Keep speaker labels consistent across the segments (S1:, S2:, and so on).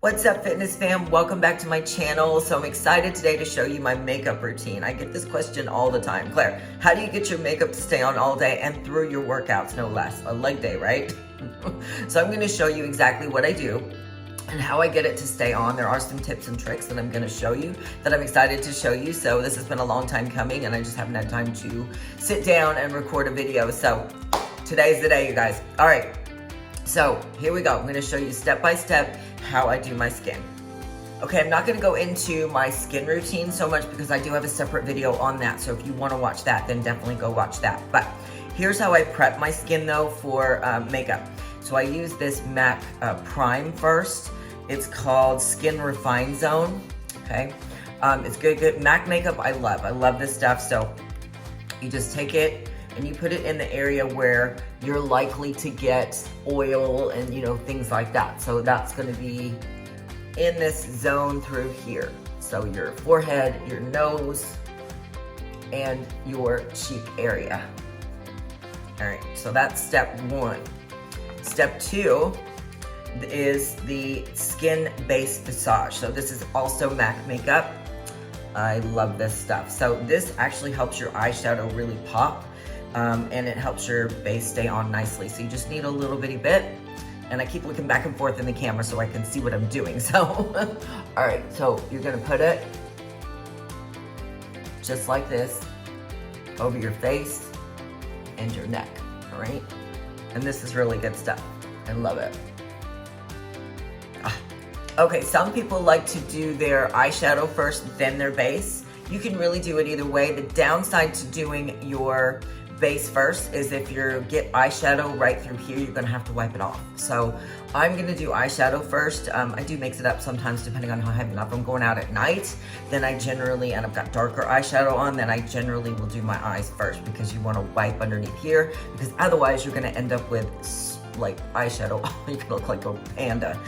S1: What's up, fitness fam? Welcome back to my channel. So I'm excited today to show you my makeup routine. I get this question all the time. Claire, how do you get your makeup to stay on all day and through your workouts, no less? A leg day, right? So I'm gonna show you exactly what I do and how I get it to stay on. There are some tips and tricks that I'm gonna show you that I'm excited to show you. So this has been a long time coming and I just haven't had time to sit down and record a video. So today's the day, you guys. All right, so here we go. I'm gonna show you step by step how I do my skin. Okay, I'm not gonna go into my skin routine so much because I do have a separate video on that. So if you wanna watch that, then definitely go watch that. But here's how I prep my skin though for makeup. So I use this MAC Prime first. It's called Skin Refine Zone, okay? It's good. MAC makeup, I love this stuff. So you just take it and you put it in the area where you're likely to get oil and things like that. So that's gonna be in this zone through here. So your forehead, your nose, and your cheek area. All right, so that's step one. Step two is the skin base massage. So this is also MAC makeup. I love this stuff. So this actually helps your eyeshadow really pop. And it helps your base stay on nicely. So you just need a little bitty bit. And I keep looking back and forth in the camera so I can see what I'm doing. So, all right, so you're gonna put it just like this over your face and your neck, all right? And this is really good stuff. I love it. Okay, some people like to do their eyeshadow first, then their base. You can really do it either way. The downside to doing your base first is if you get eyeshadow right through here, you're gonna have to wipe it off. So I'm gonna do eyeshadow first. I do mix it up sometimes depending on how heavy. Now if I'm going out at night, then I generally, and I've got darker eyeshadow on, then I generally will do my eyes first because you wanna wipe underneath here because otherwise you're gonna end up with like eyeshadow. You can look like a panda.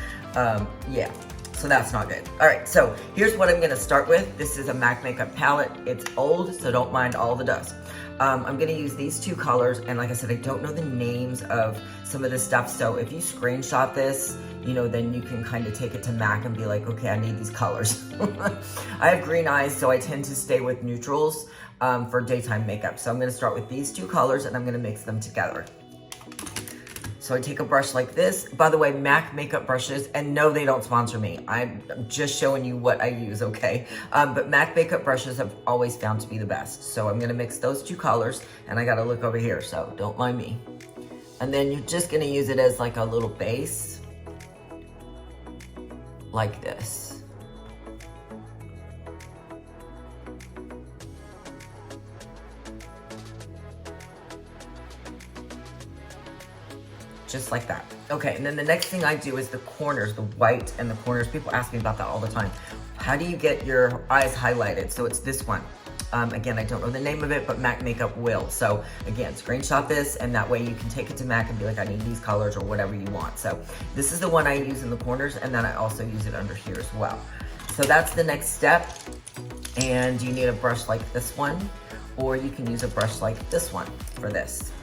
S1: Yeah. So that's not good. All right, so here's what I'm gonna start with. This is a MAC makeup palette. It's old, so don't mind all the dust. I'm gonna use these two colors, and like I said, I don't know the names of some of this stuff, so if you screenshot this, then you can kind of take it to MAC and be like, okay, I need these colors. I have green eyes, so I tend to stay with neutrals for daytime makeup. So I'm gonna start with these two colors, and I'm gonna mix them together. So I take a brush like this. By the way, MAC makeup brushes, and no, they don't sponsor me. I'm just showing you what I use, okay? But MAC makeup brushes have always found to be the best. So I'm gonna mix those two colors, and I gotta look over here, so don't mind me. And then you're just gonna use it as like a little base, like this. Just like that. Okay, and then the next thing I do is the corners, the white and the corners. People ask me about that all the time. How do you get your eyes highlighted? So it's this one. Again, I don't know the name of it, but MAC Makeup will. So again, screenshot this, and that way you can take it to MAC and be like, I need these colors or whatever you want. So this is the one I use in the corners, and then I also use it under here as well. So that's the next step. And you need a brush like this one, or you can use a brush like this one for this.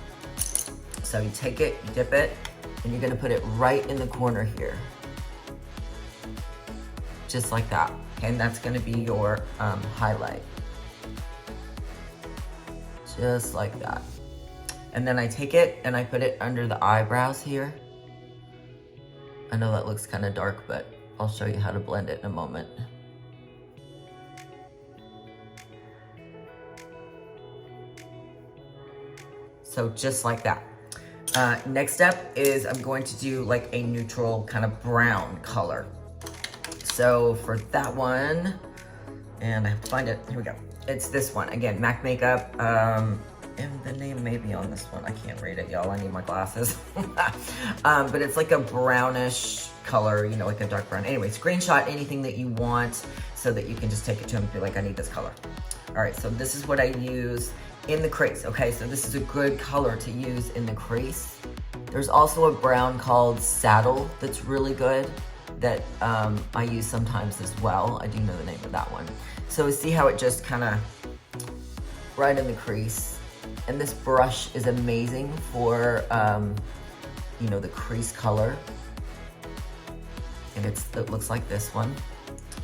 S1: So you take it, you dip it, and you're gonna put it right in the corner here. Just like that, okay? And that's gonna be your highlight. Just like that. And then I take it and I put it under the eyebrows here. I know that looks kind of dark, but I'll show you how to blend it in a moment. So just like that. Next step is I'm going to do like a neutral kind of brown color. So for that one, and I have to find it, here we go. It's this one, again, MAC Makeup, and the name may be on this one. I can't read it, y'all, I need my glasses. But it's like a brownish color, like a dark brown. Anyway, screenshot anything that you want so that you can just take it to them and be like, I need this color. All right, so this is what I use in the crease, okay? So this is a good color to use in the crease. There's also a brown called Saddle that's really good that I use sometimes as well. I do know the name of that one. So see how it just kind of right in the crease. And this brush is amazing for, the crease color. And it looks like this one.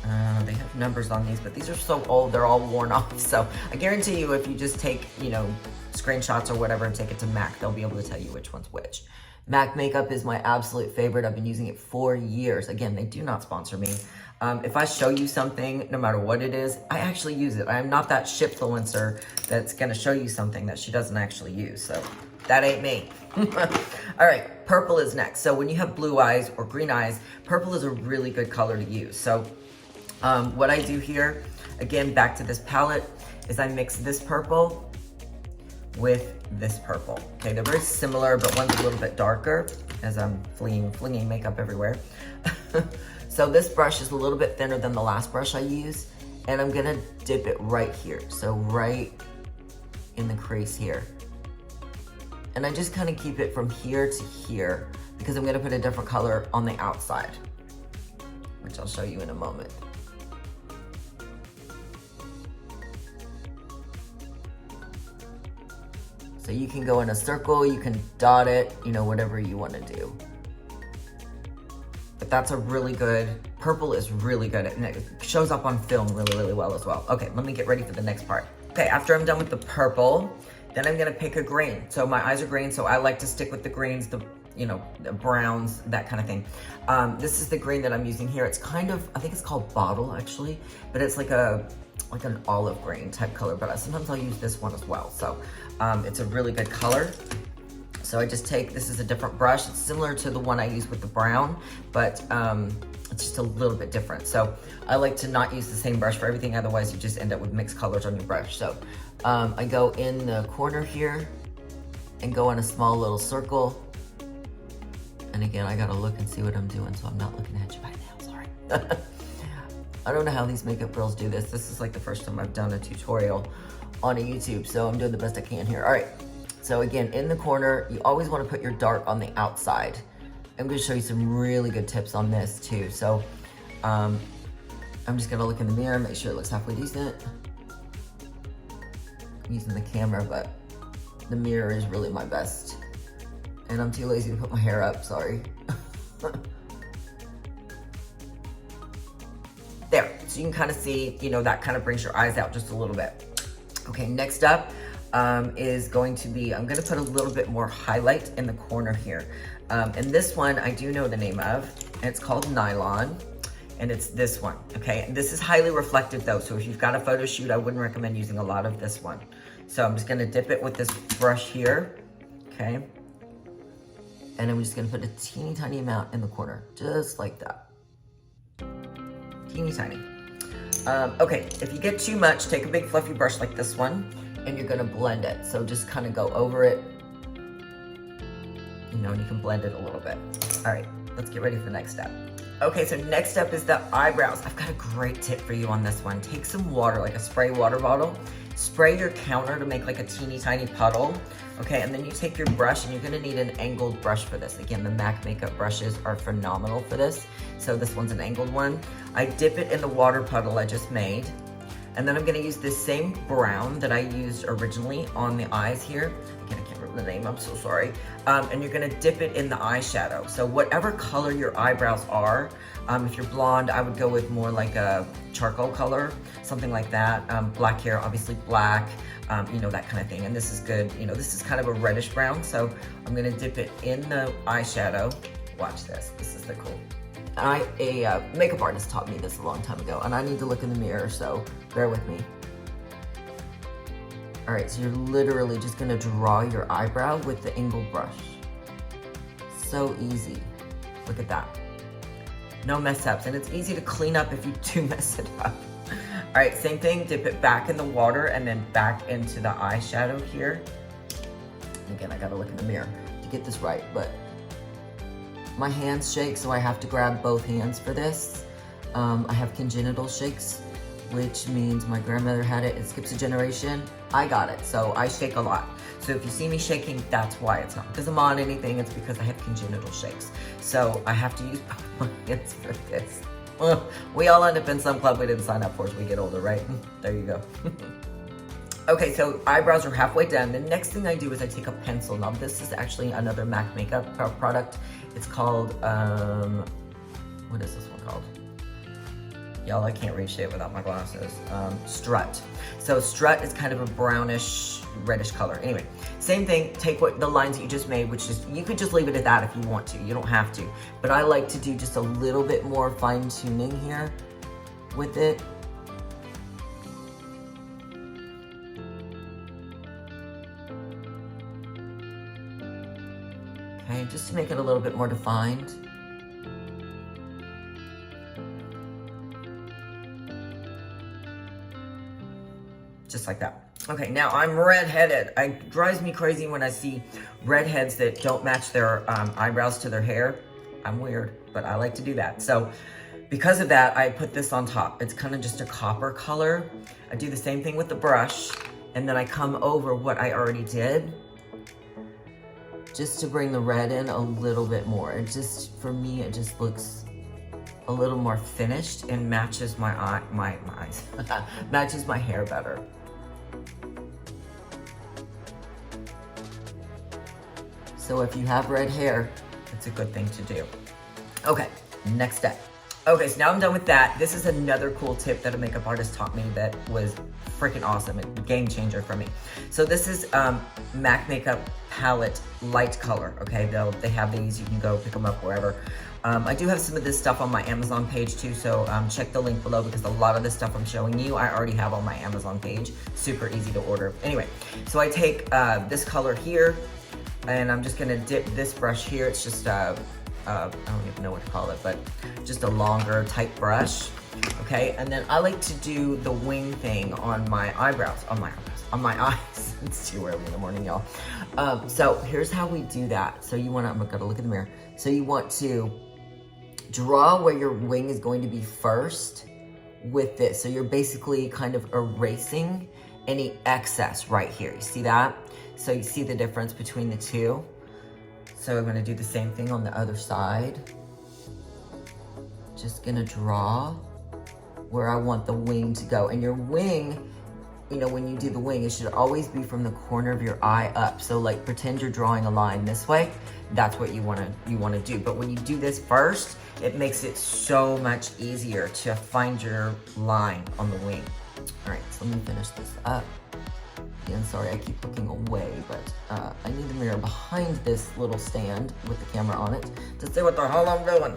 S1: They have numbers on these, but these are so old, they're all worn off. So I guarantee you if you just take, you know, screenshots or whatever and take it to MAC, they'll be able to tell you which one's which. MAC makeup is my absolute favorite. I've been using it for years. Again, they do not sponsor me. If I show you something, no matter what it is, I actually use it. I am not that shipfluencer that's gonna show you something that she doesn't actually use. So that ain't me. All right, purple is next. So when you have blue eyes or green eyes, purple is a really good color to use. So what I do here, again, back to this palette, is I mix this purple with this purple. Okay, they're very similar, but one's a little bit darker as I'm flinging makeup everywhere. So this brush is a little bit thinner than the last brush I used, and I'm gonna dip it right here. So right in the crease here. And I just kind of keep it from here to here because I'm gonna put a different color on the outside, which I'll show you in a moment. So you can go in a circle, you can dot it, you know, whatever you wanna do. But that's a really good, purple is really good, and it shows up on film really, really well as well. Okay, let me get ready for the next part. Okay, after I'm done with the purple, then I'm gonna pick a green. So my eyes are green, so I like to stick with the greens, the browns, that kind of thing. This is the green that I'm using here. It's kind of, I think it's called Bottle actually, but it's like an olive green type color, but sometimes I'll use this one as well. So it's a really good color. So I just take, this is a different brush. It's similar to the one I used with the brown, but it's just a little bit different. So I like to not use the same brush for everything, otherwise you just end up with mixed colors on your brush. So I go in the corner here and go in a small little circle. And again, I gotta look and see what I'm doing, so I'm not looking at you right now, sorry. I don't know how these makeup girls do this. This is like the first time I've done a tutorial on a YouTube, so I'm doing the best I can here. All right, so again, in the corner, you always wanna put your dark on the outside. I'm gonna show you some really good tips on this too. So I'm just gonna look in the mirror, make sure it looks halfway decent. I'm using the camera, but the mirror is really my best. And I'm too lazy to put my hair up, sorry. There, so you can kind of see, you know, that kind of brings your eyes out just a little bit. Okay, next up is going to be, I'm gonna put a little bit more highlight in the corner here. And this one, I do know the name of, and it's called Nylon, and it's this one, okay? This is highly reflective though, so if you've got a photo shoot, I wouldn't recommend using a lot of this one. So I'm just gonna dip it with this brush here, okay? And I'm just gonna put a teeny tiny amount in the corner, just like that. Teeny tiny. Okay, if you get too much, take a big fluffy brush like this one, and you're gonna blend it. So just kind of go over it, you know, and you can blend it a little bit. All right, let's get ready for the next step. Okay, so next step is the eyebrows. I've got a great tip for you on this one. Take some water, like a spray water bottle, spray your counter to make like a teeny tiny puddle. Okay, and then you take your brush, and you're gonna need an angled brush for this. Again, the MAC makeup brushes are phenomenal for this. So this one's an angled one. I dip it in the water puddle I just made. And then I'm gonna use this same brown that I used originally on the eyes here. Again, I can't remember the name, I'm so sorry. And you're gonna dip it in the eyeshadow. So whatever color your eyebrows are, if you're blonde, I would go with more like a charcoal color, something like that. Black hair, obviously black, you know, that kind of thing. And this is good, you know, this is kind of a reddish brown. So I'm gonna dip it in the eyeshadow. Watch this, this is the cool. A makeup artist taught me this a long time ago, and I need to look in the mirror, so bear with me. All right, so you're literally just gonna draw your eyebrow with the angled brush. So easy, look at that. No mess ups, and it's easy to clean up if you do mess it up. All right, same thing, dip it back in the water and then back into the eyeshadow here. And again, I gotta look in the mirror to get this right, but my hands shake, so I have to grab both hands for this. I have congenital shakes, which means my grandmother had it. It skips a generation. I got it, so I shake a lot. So if you see me shaking, that's why. It's not because I'm on anything, it's because I have congenital shakes. So I have to use both my hands for this. We all end up in some club we didn't sign up for as we get older, right? There you go. Okay, so eyebrows are halfway done. The next thing I do is I take a pencil. Now this is actually another MAC makeup product. It's called, what what is this one called? Y'all, I can't read shit without my glasses. Strut. So Strut is kind of a brownish, reddish color. Anyway, same thing, take the lines that you just made, which is, you could just leave it at that if you want to. You don't have to. But I like to do just a little bit more fine tuning here with it. Okay, just to make it a little bit more defined. Just like that. Okay, now I'm redheaded. It drives me crazy when I see redheads that don't match their eyebrows to their hair. I'm weird, but I like to do that. So because of that, I put this on top. It's kind of just a copper color. I do the same thing with the brush, and then I come over what I already did, just to bring the red in a little bit more. It just, for me, it just looks a little more finished and matches my eyes, matches my hair better. So if you have red hair, it's a good thing to do. Okay, next step. Okay, so now I'm done with that. This is another cool tip that a makeup artist taught me that was freaking awesome. A game changer for me. So this is MAC Makeup Palette Light Color, okay? They have these, you can go pick them up wherever. I do have some of this stuff on my Amazon page too, so check the link below because a lot of the stuff I'm showing you, I already have on my Amazon page. Super easy to order. Anyway, so I take this color here, and I'm just gonna dip this brush here. It's just, I don't even know what to call it, but just a longer type brush, okay? And then I like to do the wing thing on my eyebrows, on my eyes. It's too early in the morning, y'all. So here's how we do that. So you wanna, I'm gonna look in the mirror. So you want to draw where your wing is going to be first with this. So you're basically kind of erasing any excess right here. You see that? So you see the difference between the two. So I'm gonna do the same thing on the other side. Just gonna draw where I want the wing to go. And your wing, you know, when you do the wing, it should always be from the corner of your eye up. So like pretend you're drawing a line this way. That's what you wanna do. But when you do this first, it makes it so much easier to find your line on the wing. All right, so let me finish this up. Again, sorry, I keep looking away, but I need the mirror behind this little stand with the camera on it to see what the hell I'm doing.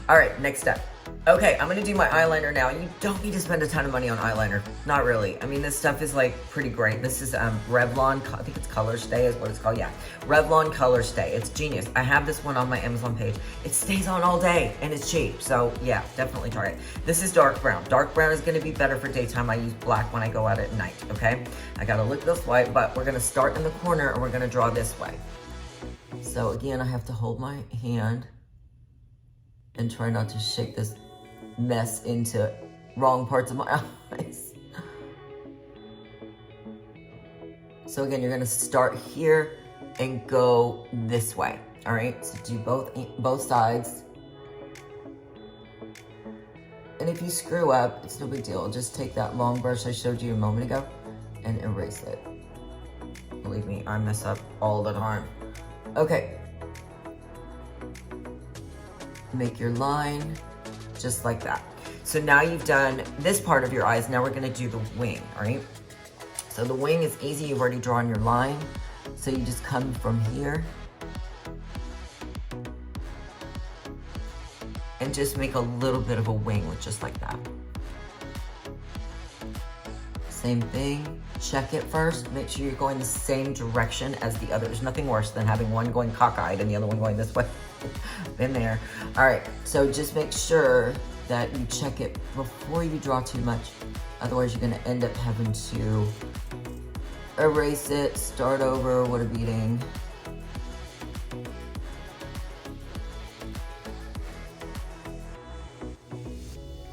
S1: All right, next step. Okay, I'm gonna do my eyeliner now. You don't need to spend a ton of money on eyeliner. Not really. I mean, this stuff is like pretty great. This is Revlon, I think it's Color Stay is what it's called. Yeah, Revlon Color Stay. It's genius. I have this one on my Amazon page. It stays on all day and it's cheap. So yeah, definitely try it. This is dark brown. Dark brown is gonna be better for daytime. I use black when I go out at night, okay? I gotta look this way, but we're gonna start in the corner and we're gonna draw this way. So again, I have to hold my hand and try not to shake this mess into wrong parts of my eyes. So again, you're gonna start here and go this way. All right, so do both sides. And if you screw up, it's no big deal. Just take that long brush I showed you a moment ago and erase it. Believe me, I mess up all the time. Okay. Make your line just like that. So now you've done this part of your eyes. Now we're gonna do the wing, all right? So the wing is easy. You've already drawn your line. So you just come from here and just make a little bit of a wing with just like that. Same thing, check it first. Make sure you're going the same direction as the other. There's nothing worse than having one going cockeyed and the other one going this way. Been there. All right, so just make sure that you check it before you draw too much. Otherwise, you're gonna end up having to erase it, start over, what a beating.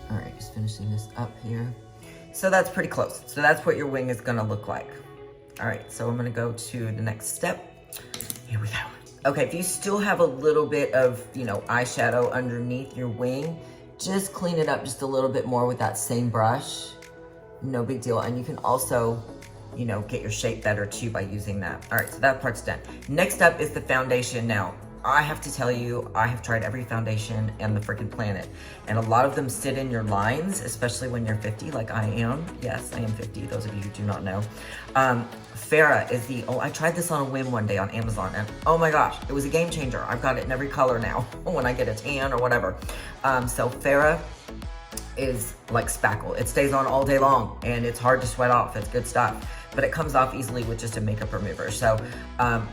S1: All right, just finishing this up here. So that's pretty close. So that's what your wing is gonna look like. All right, so I'm gonna go to the next step. Here we go. Okay, if you still have a little bit of, you know, eyeshadow underneath your wing, just clean it up just a little bit more with that same brush. No big deal. And you can also, you know, get your shape better too by using that. All right, so that part's done. Next up is the foundation now. I have to tell you, I have tried every foundation and the freaking planet, and a lot of them sit in your lines, especially when you're 50, like I am. Yes, I am 50, those of you who do not know. Farrah is I tried this on a whim one day on Amazon, and oh my gosh, it was a game changer. I've got it in every color now when I get a tan or whatever. So Farrah is like spackle. It stays on all day long, and it's hard to sweat off. It's good stuff. But it comes off easily with just a makeup remover. So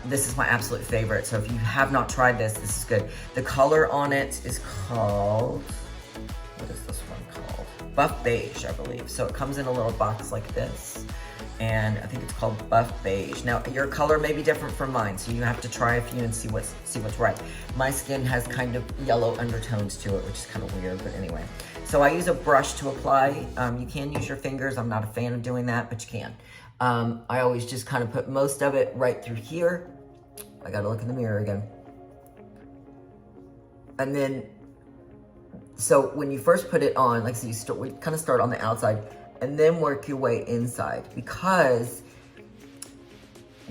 S1: this is my absolute favorite. So if you have not tried this, this is good. The color on it is called, what is this one called? Buff Beige, I believe. So it comes in a little box like this. And I think it's called Buff Beige. Now, your color may be different from mine, so you have to try a few and see what's right. My skin has kind of yellow undertones to it, which is kind of weird, but anyway. So I use a brush to apply. You can use your fingers. I'm not a fan of doing that, but you can. I always just kind of put most of it right through here. I gotta look in the mirror again. And then, so when you first put it on, like so we kind of start on the outside and then work your way inside, because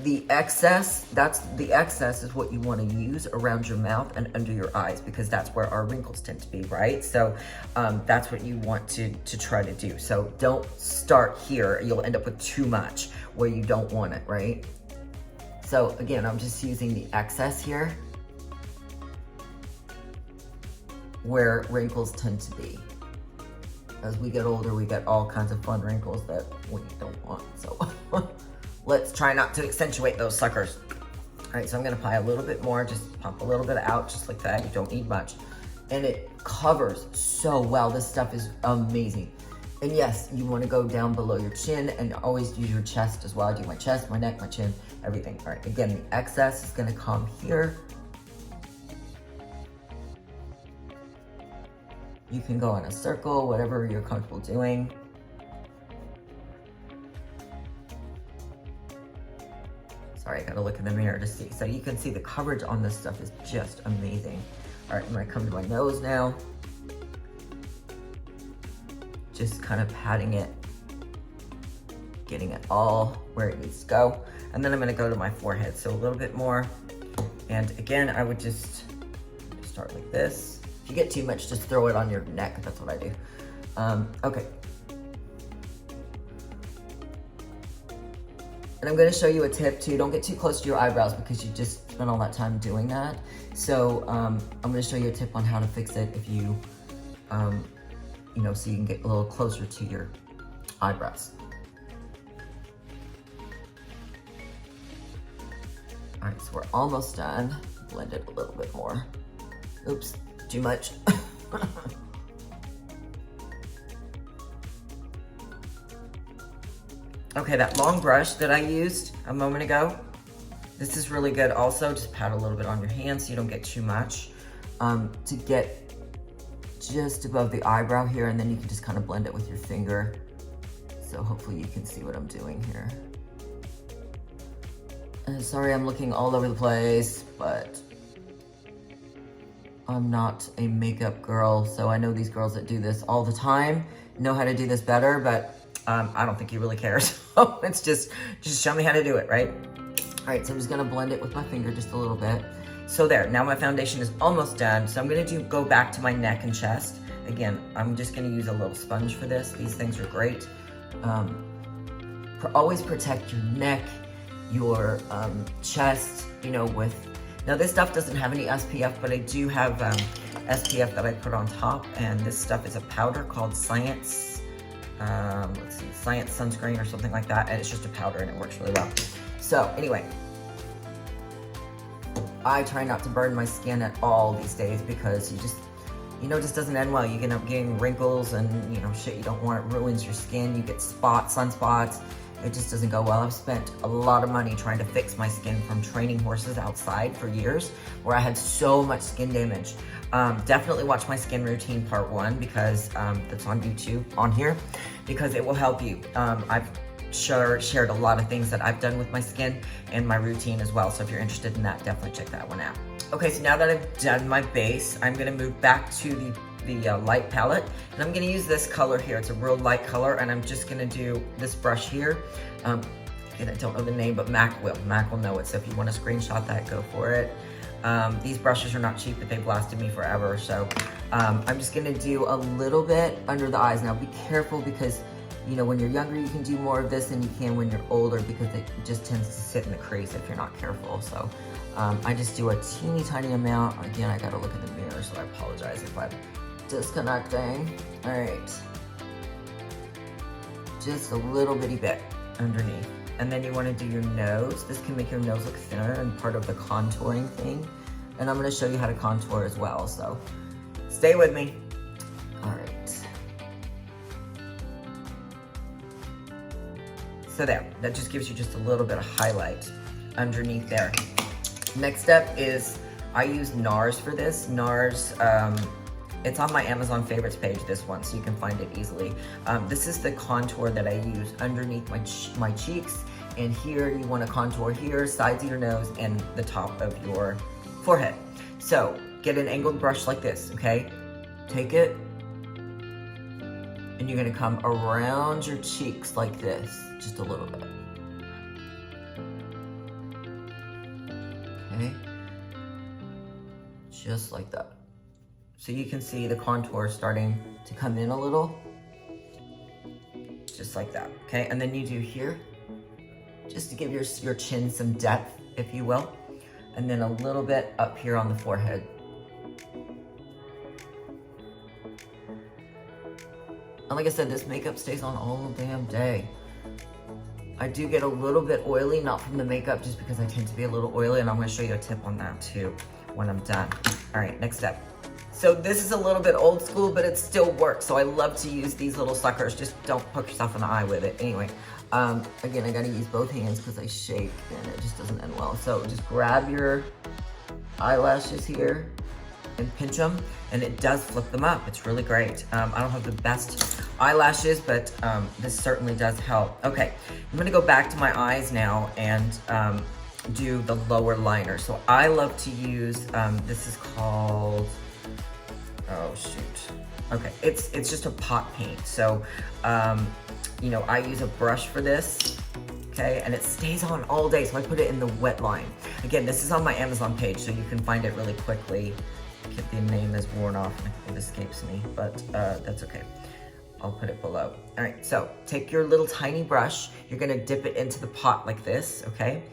S1: the excess is what you want to use around your mouth and under your eyes, because that's where our wrinkles tend to be, right? So that's what you want to try to do. So don't start here. You'll end up with too much where you don't want it, right? So again, I'm just using the excess here where wrinkles tend to be. As we get older, we get all kinds of fun wrinkles that we don't want. So let's try not to accentuate those suckers. All right, so I'm gonna apply a little bit more, just pump a little bit out, just like that. You don't need much. And it covers so well. This stuff is amazing. And yes, you wanna go down below your chin, and always use your chest as well. I do my chest, my neck, my chin, everything. All right, again, the excess is gonna come here. You can go in a circle, whatever you're comfortable doing. Sorry, I gotta look in the mirror to see. So you can see the coverage on this stuff is just amazing. All right, I'm gonna come to my nose now. Just kind of patting it, getting it all where it needs to go. And then I'm gonna go to my forehead, so a little bit more. And again, I would just start like this. If you get too much, just throw it on your neck. That's what I do. Okay. And I'm gonna show you a tip too. Don't get too close to your eyebrows because you just spent all that time doing that. So I'm gonna show you a tip on how to fix it if you, you know, so you can get a little closer to your eyebrows. All right, so we're almost done. Blend it a little bit more. Oops. Too much. Okay, that long brush that I used a moment ago, this is really good also. Just pat a little bit on your hand so you don't get too much, to get just above the eyebrow here, and then you can just kind of blend it with your finger. So hopefully you can see what I'm doing here. And sorry I'm looking all over the place, but I'm not a makeup girl, so I know these girls that do this all the time know how to do this better, but I don't think he really cares. So it's just show me how to do it, right? All right, so I'm just gonna blend it with my finger just a little bit. So there, now my foundation is almost done. So I'm gonna go back to my neck and chest. Again, I'm just gonna use a little sponge for this. These things are great. Always protect your neck, your chest, you know, now this stuff doesn't have any SPF, but I do have SPF that I put on top, and this stuff is a powder called Science, Science Sunscreen or something like that, and it's just a powder and it works really well. So anyway, I try not to burn my skin at all these days because you know, it just doesn't end well. You end up getting wrinkles and, you know, shit you don't want. It ruins your skin. You get spots, sunspots. It just doesn't go well. I've spent a lot of money trying to fix my skin from training horses outside for years, where I had so much skin damage. Definitely watch my skin routine part 1 because that's on YouTube on here, because it will help you. I've shared a lot of things that I've done with my skin and my routine as well. So if you're interested in that, definitely check that one out. Okay, so now that I've done my base, I'm gonna move back to the light palette, and I'm gonna use this color here. It's a real light color, and I'm just gonna do this brush here. Again, I don't know the name, but Mac will know it, so if you wanna screenshot that, go for it. These brushes are not cheap, but they've lasted me forever. So I'm just gonna do a little bit under the eyes. Now be careful because, you know, when you're younger, you can do more of this than you can when you're older because it just tends to sit in the crease if you're not careful. So I just do a teeny tiny amount. Again, I gotta look in the mirror, so I apologize if I'm disconnecting. All right, just a little bitty bit underneath. And then you wanna do your nose. This can make your nose look thinner and part of the contouring thing. And I'm gonna show you how to contour as well, so stay with me. All right. So there, that just gives you just a little bit of highlight underneath there. Next step is, I use NARS for this. NARS, it's on my Amazon favorites page, this one, so you can find it easily. This is the contour that I use underneath my cheeks, and here you wanna contour here, sides of your nose, and the top of your forehead. So get an angled brush like this, okay? Take it, and you're gonna come around your cheeks like this, just a little bit. Okay, just like that. So you can see the contour starting to come in a little, just like that, okay? And then you do here, just to give your chin some depth, if you will. And then a little bit up here on the forehead. And like I said, this makeup stays on all damn day. I do get a little bit oily, not from the makeup, just because I tend to be a little oily, and I'm gonna show you a tip on that too when I'm done. All right, next step. So this is a little bit old school, but it still works. So I love to use these little suckers. Just don't poke yourself in the eye with it. Anyway, again, I gotta use both hands because I shake and it just doesn't end well. So just grab your eyelashes here and pinch them, and it does flip them up. It's really great. I don't have the best eyelashes, but this certainly does help. Okay, I'm gonna go back to my eyes now and do the lower liner. So I love to use, this is called, oh shoot. Okay, it's just a pot paint. So, you know, I use a brush for this, okay? And it stays on all day, so I put it in the wet line. Again, this is on my Amazon page, so you can find it really quickly. The name is worn off, it escapes me, but that's okay. I'll put it below. All right, so take your little tiny brush, you're gonna dip it into the pot like this, okay?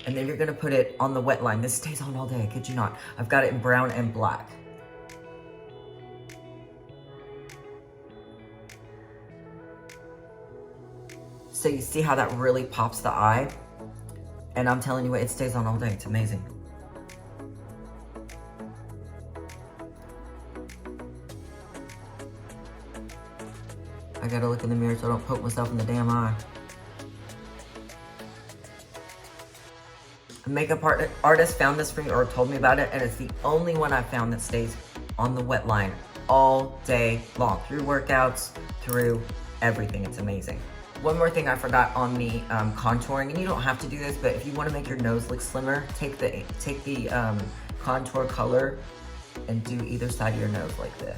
S1: And then you're gonna put it on the wet line. This stays on all day, I kid you not. I've got it in brown and black. So you see how that really pops the eye? And I'm telling you what, it stays on all day, it's amazing. I gotta look in the mirror so I don't poke myself in the damn eye. A makeup artist found this for me or told me about it, and it's the only one I've found that stays on the wet line all day long, through workouts, through everything. It's amazing. One more thing I forgot on the contouring, and you don't have to do this, but if you wanna make your nose look slimmer, take the contour color and do either side of your nose like this.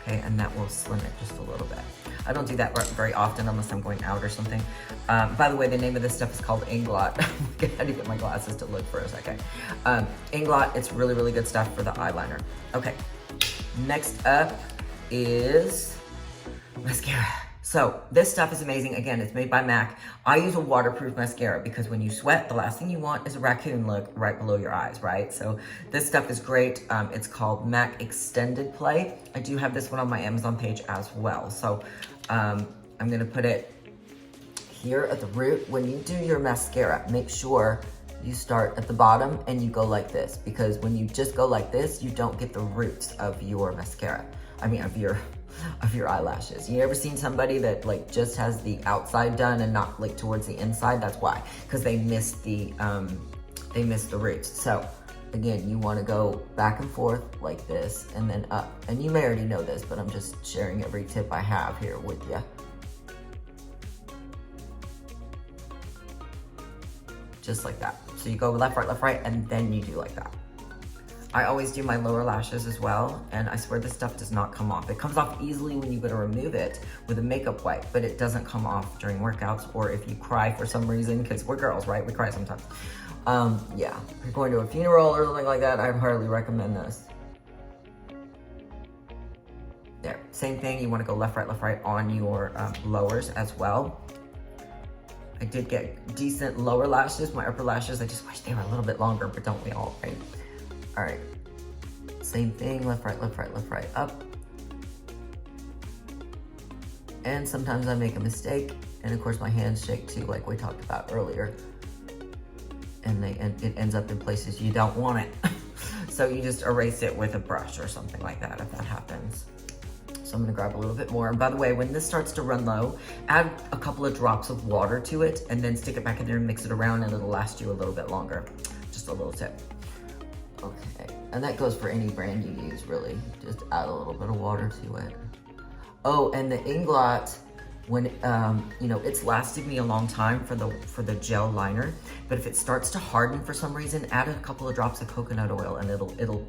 S1: Okay, and that will slim it just a little bit. I don't do that very often unless I'm going out or something. By the way, the name of this stuff is called Inglot. I had to get my glasses to look for a second. Inglot, it's really, really good stuff for the eyeliner. Okay, next up is mascara. So this stuff is amazing. Again, it's made by MAC. I use a waterproof mascara because when you sweat, the last thing you want is a raccoon look right below your eyes, right? So this stuff is great. It's called MAC Extended Play. I do have this one on my Amazon page as well. So I'm gonna put it here at the root. When you do your mascara, make sure you start at the bottom and you go like this, because when you just go like this, you don't get the roots of your mascara. I mean, of your eyelashes. You ever seen somebody that like just has the outside done and not like towards the inside? That's why, because they missed the roots. So again, you want to go back and forth like this and then up. And you may already know this, but I'm just sharing every tip I have here with you. Just like that. So you go left, right, and then you do like that. I always do my lower lashes as well, and I swear this stuff does not come off. It comes off easily when you go to remove it with a makeup wipe, but it doesn't come off during workouts or if you cry for some reason, because we're girls, right? We cry sometimes. Yeah, if you're going to a funeral or something like that, I'd hardly recommend this. There, same thing, you wanna go left, right on your lowers as well. I did get decent lower lashes. My upper lashes, I just wish they were a little bit longer, but don't we all, right? All right, same thing, left, right, up. And sometimes I make a mistake, and of course my hands shake too, like we talked about earlier. And it ends up in places you don't want it. So you just erase it with a brush or something like that if that happens. So I'm gonna grab a little bit more. And by the way, when this starts to run low, add a couple of drops of water to it and then stick it back in there and mix it around, and it'll last you a little bit longer. Just a little tip. Okay, and that goes for any brand you use, really. Just add a little bit of water to it. Oh, and the Inglot, when you know, it's lasted me a long time for the gel liner, but if it starts to harden for some reason, add a couple of drops of coconut oil and it'll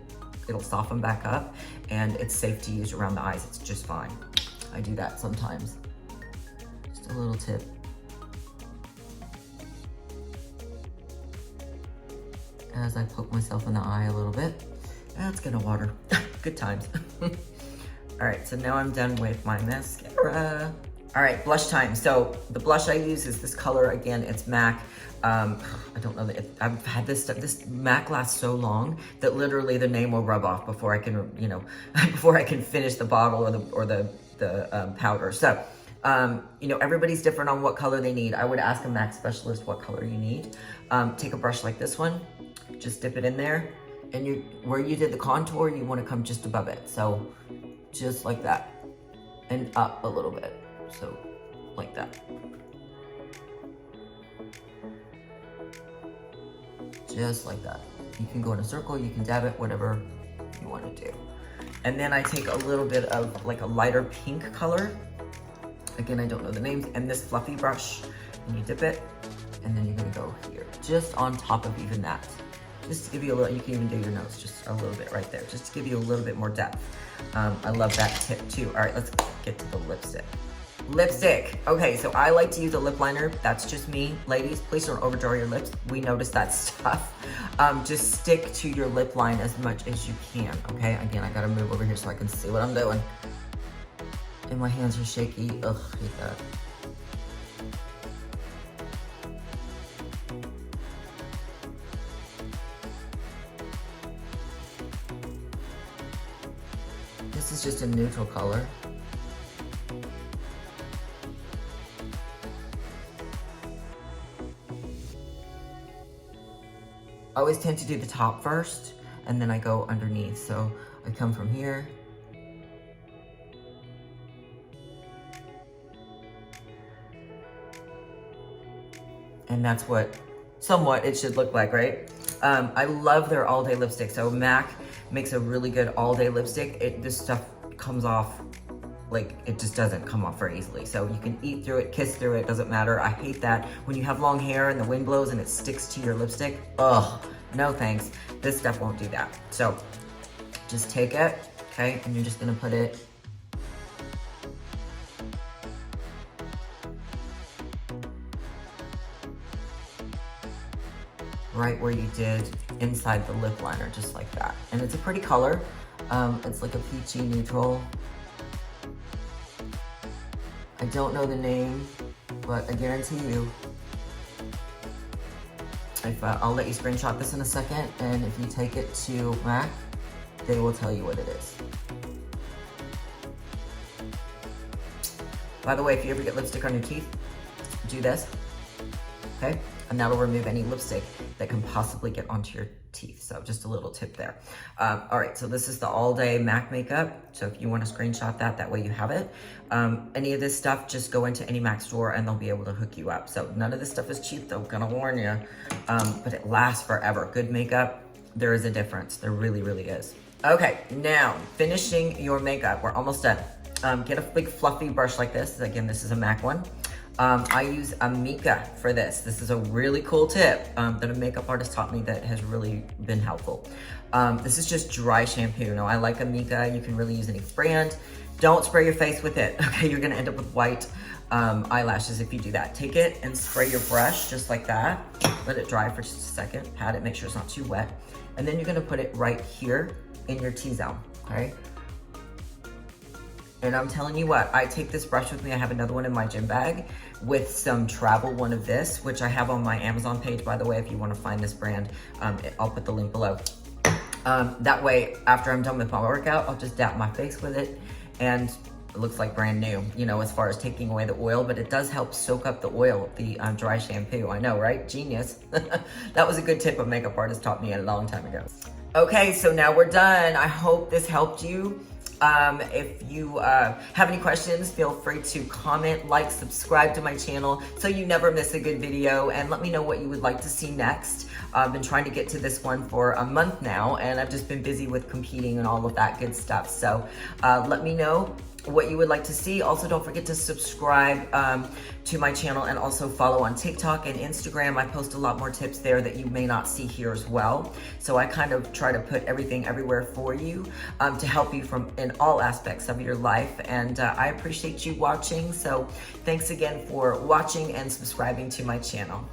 S1: soften back up, and it's safe to use around the eyes. It's just fine. I do that sometimes. Just a little tip. As I poke myself in the eye a little bit. That's gonna water. Good times. All right, so now I'm done with my mascara. All right, blush time. So the blush I use is this color. Again, it's MAC. I don't know, I've had this stuff. This MAC lasts so long that literally the name will rub off before I can, you know, before I can finish the bottle or the powder. So, you know, everybody's different on what color they need. I would ask a MAC specialist what color you need. Take a brush like this one, just dip it in there, and where you did the contour, you want to come just above it. So just like that, and up a little bit. So like that. Just like that. You can go in a circle, you can dab it, whatever you want to do. And then I take a little bit of like a lighter pink color. Again, I don't know the names. And this fluffy brush, and you dip it, and then you're gonna go here, just on top of even that. Just to give you a little, you can even do your nose, just a little bit right there, just to give you a little bit more depth. I love that tip too. All right, let's get to the lipstick. Lipstick. Okay, so I like to use a lip liner. That's just me. Ladies, please don't overdraw your lips. We notice that stuff. Just stick to your lip line as much as you can, okay? Again, I gotta move over here so I can see what I'm doing. And my hands are shaky. Ugh, I hate that. This is just a neutral color. I always tend to do the top first, and then I go underneath. So I come from here. And that's what, somewhat, it should look like, right? I love their all-day lipstick. So MAC makes a really good all-day lipstick. This stuff comes off, like, it just doesn't come off very easily. So you can eat through it, kiss through it, doesn't matter. I hate that when you have long hair and the wind blows and it sticks to your lipstick. Ugh, no thanks. This stuff won't do that. So just take it, okay? And you're just gonna put it right where you did inside the lip liner, just like that. And it's a pretty color. It's like a peachy neutral. I don't know the name, but I guarantee you, I'll let you screenshot this in a second, and if you take it to MAC, they will tell you what it is. By the way, if you ever get lipstick on your teeth, do this, okay? And that'll remove any lipstick that can possibly get onto your teeth. So just a little tip there. All right, so this is the all-day MAC makeup. So if you want to screenshot that, that way you have it. Any of this stuff, just go into any MAC store and they'll be able to hook you up. So none of this stuff is cheap though, gonna warn you. But it lasts forever. Good makeup, there is a difference. There really, really is. Okay, now finishing your makeup. We're almost done. Get a big fluffy brush like this. Again, this is a MAC one. I use a Mica for this. This is a really cool tip that a makeup artist taught me that has really been helpful. This is just dry shampoo. Now, I like a Mica. You can really use any brand. Don't spray your face with it, okay? You're gonna end up with white eyelashes if you do that. Take it and spray your brush just like that. Let it dry for just a second. Pat it, make sure it's not too wet. And then you're gonna put it right here in your T-zone, okay? And I'm telling you what, I take this brush with me. I have another one in my gym bag with some travel one of this, which I have on my Amazon page, by the way, if you wanna find this brand. I'll put the link below. That way, after I'm done with my workout, I'll just dap my face with it and it looks like brand new, you know, as far as taking away the oil, but it does help soak up the oil, the dry shampoo. I know, right? Genius. That was a good tip a makeup artist taught me a long time ago. Okay, so now we're done. I hope this helped you. If you have any questions, feel free to comment, like, subscribe to my channel so you never miss a good video, and let me know what you would like to see next. I've been trying to get to this one for a month now, and I've just been busy with competing and all of that good stuff. So let me know what you would like to see. Also, don't forget to subscribe to my channel and also follow on TikTok and Instagram. I post a lot more tips there that you may not see here as well. So I kind of try to put everything everywhere for you to help you in all aspects of your life. And I appreciate you watching. So thanks again for watching and subscribing to my channel.